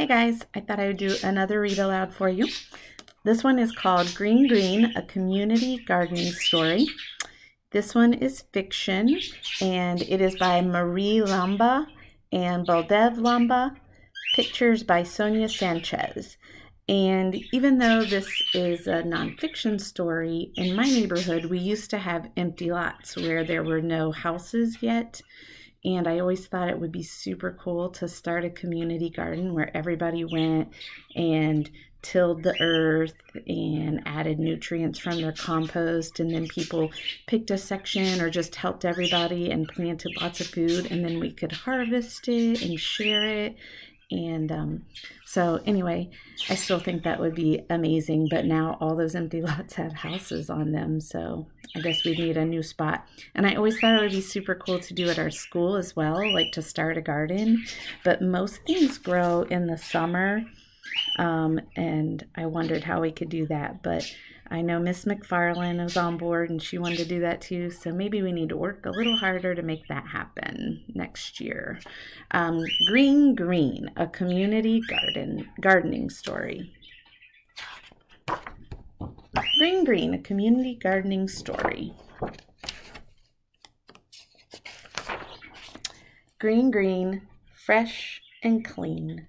Hey guys, I thought I would do another read aloud for you. This one is called Green Green, a community gardening story. This one is fiction, and it is by Marie Lamba and Baldev Lamba. Pictures by Sonia Sanchez. And even though this is a nonfiction story, in my neighborhood we used to have empty lots where there were no houses yet. And I always thought it would be super cool to start a community garden where everybody went and tilled the earth and added nutrients from their compost, and then people picked a section or just helped everybody and planted lots of food, and then we could harvest it and share it. And so anyway, I still think that would be amazing, but now all those empty lots have houses on them, so I guess we'd need a new spot. And I always thought it would be super cool to do at our school as well, like to start a garden, but most things grow in the summer, and I wondered how we could do that, but I know Miss McFarland was on board and she wanted to do that too, so maybe we need to work a little harder to make that happen next year. Green Green, a community gardening story. Green Green, a community gardening story. Green Green, fresh and clean.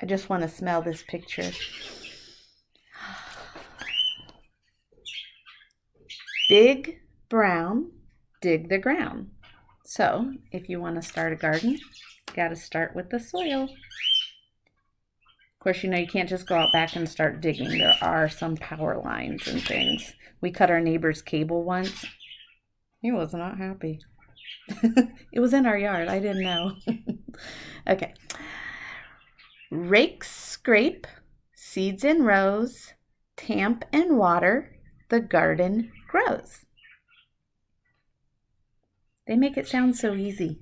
I just want to smell this picture. Big, brown, dig the ground. So, if you want to start a garden, you got to start with the soil. Of course, you can't just go out back and start digging. There are some power lines and things. We cut our neighbor's cable once. He was not happy. It was in our yard. I didn't know. Okay. Rake, scrape, seeds in rows, tamp and water, the garden grows. They make it sound so easy.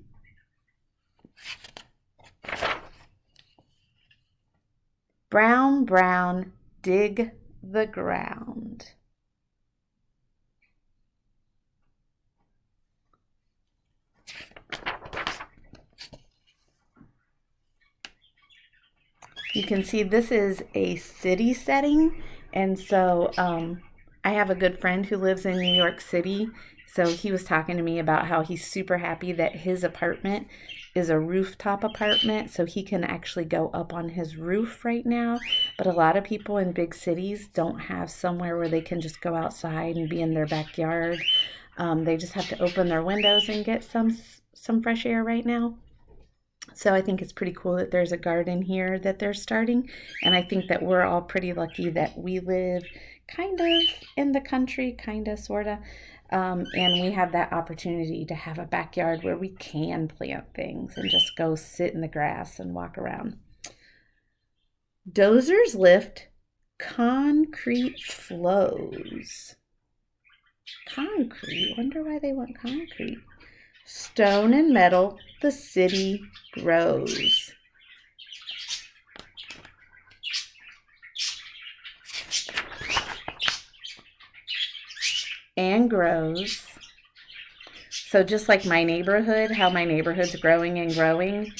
Brown, brown, dig the ground. You can see this is a city setting, and so I have a good friend who lives in New York City, so he was talking to me about how he's super happy that his apartment is a rooftop apartment, so he can actually go up on his roof right now. But a lot of people in big cities don't have somewhere where they can just go outside and be in their backyard. They just have to open their windows and get some fresh air right now. So I think it's pretty cool that there's a garden here that they're starting, and I think that we're all pretty lucky that we live kind of in the country, kind of, sort of, and we have that opportunity to have a backyard where we can plant things and just go sit in the grass and walk around. Dozers lift, concrete flows. Concrete? Wonder why they want concrete. Stone and metal, the city grows. And grows. So just like my neighborhood, how my neighborhood's growing and growing,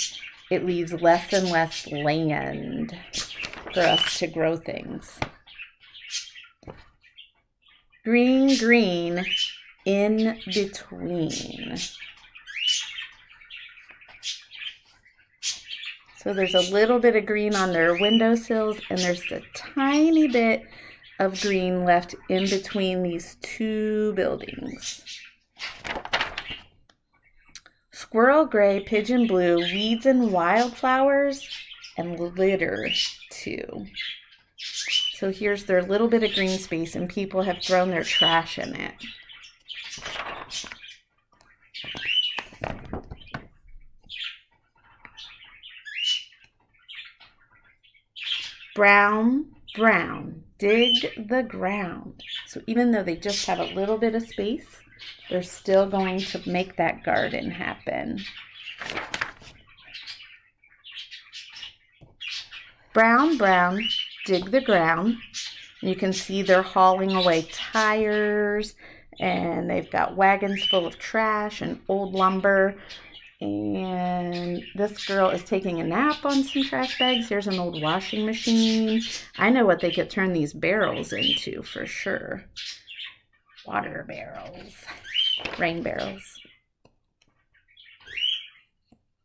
it leaves less and less land for us to grow things. Green, green, in between. So there's a little bit of green on their windowsills, and there's a tiny bit of green left in between these two buildings. Squirrel gray, pigeon blue, weeds and wildflowers, and litter too. So here's their little bit of green space, and people have thrown their trash in it. Brown, brown, dig the ground. So even though they just have a little bit of space, they're still going to make that garden happen. Brown, brown, dig the ground. You can see they're hauling away tires, and they've got wagons full of trash and old lumber. And this girl is taking a nap on some trash bags. Here's an old washing machine. I know what they could turn these barrels into for sure. Water barrels, rain barrels.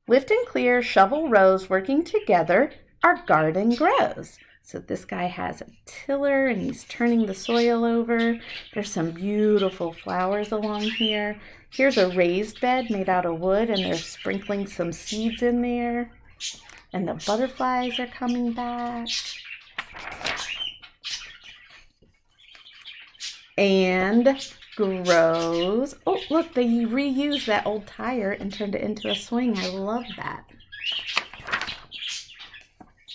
Lift and clear, shovel rows, working together, our garden grows. So this guy has a tiller and he's turning the soil over. There's some beautiful flowers along here. Here's a raised bed made out of wood and they're sprinkling some seeds in there. And the butterflies are coming back. And grows. Oh, look, they reused that old tire and turned it into a swing. I love that.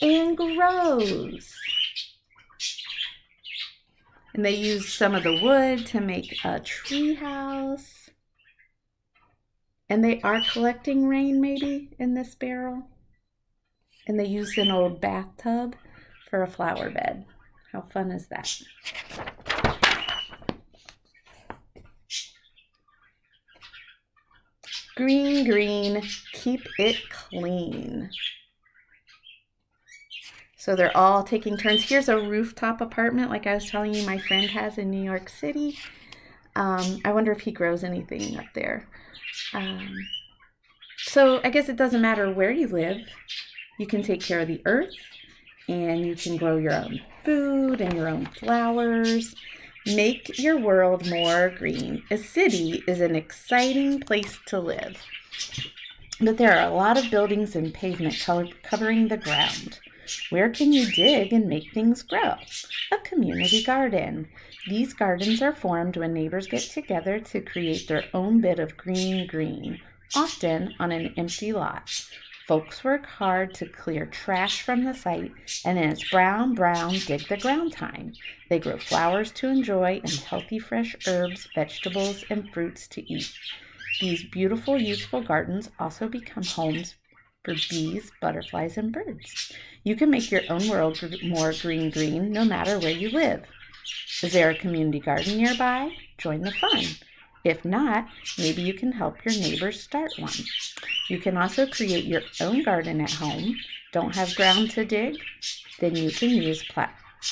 And grows. And they used some of the wood to make a tree house. And they are collecting rain maybe in this barrel. And they used an old bathtub for a flower bed. How fun is that? Green, green, keep it clean. So they're all taking turns. Here's a rooftop apartment like I was telling you my friend has in New York City. I wonder if he grows anything up there. So I guess it doesn't matter where you live. You can take care of the earth and you can grow your own food and your own flowers. Make your world more green. A city is an exciting place to live, but there are a lot of buildings and pavement covering the ground. Where can you dig and make things grow? A community garden. These gardens are formed when neighbors get together to create their own bit of green, often on an empty lot. Folks work hard to clear trash from the site, and then it's brown, dig the ground time. They grow flowers to enjoy and healthy fresh herbs, vegetables, and fruits to eat. These beautiful, useful gardens also become homes for bees, butterflies, and birds. You can make your own world more green no matter where you live. Is there a community garden nearby? Join the fun. If not, maybe you can help your neighbors start one. You can also create your own garden at home. Don't have ground to dig? Then you can use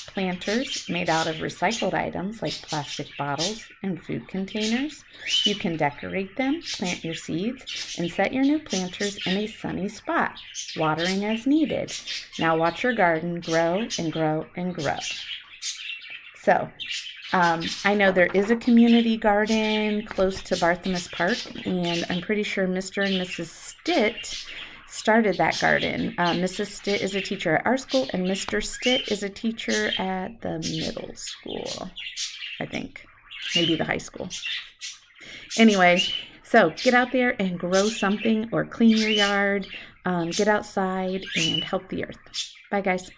planters made out of recycled items like plastic bottles and food containers. You can decorate them, plant your seeds, and set your new planters in a sunny spot, watering as needed. Now watch your garden grow and grow and grow. So, I know there is a community garden close to Barthelmess Park, and I'm pretty sure Mr. and Mrs. Stitt started that garden. Mrs. Stitt is a teacher at our school, and Mr. Stitt is a teacher at the middle school, I think. Maybe the high school. Anyway, so get out there and grow something or clean your yard. Get outside and help the earth. Bye, guys.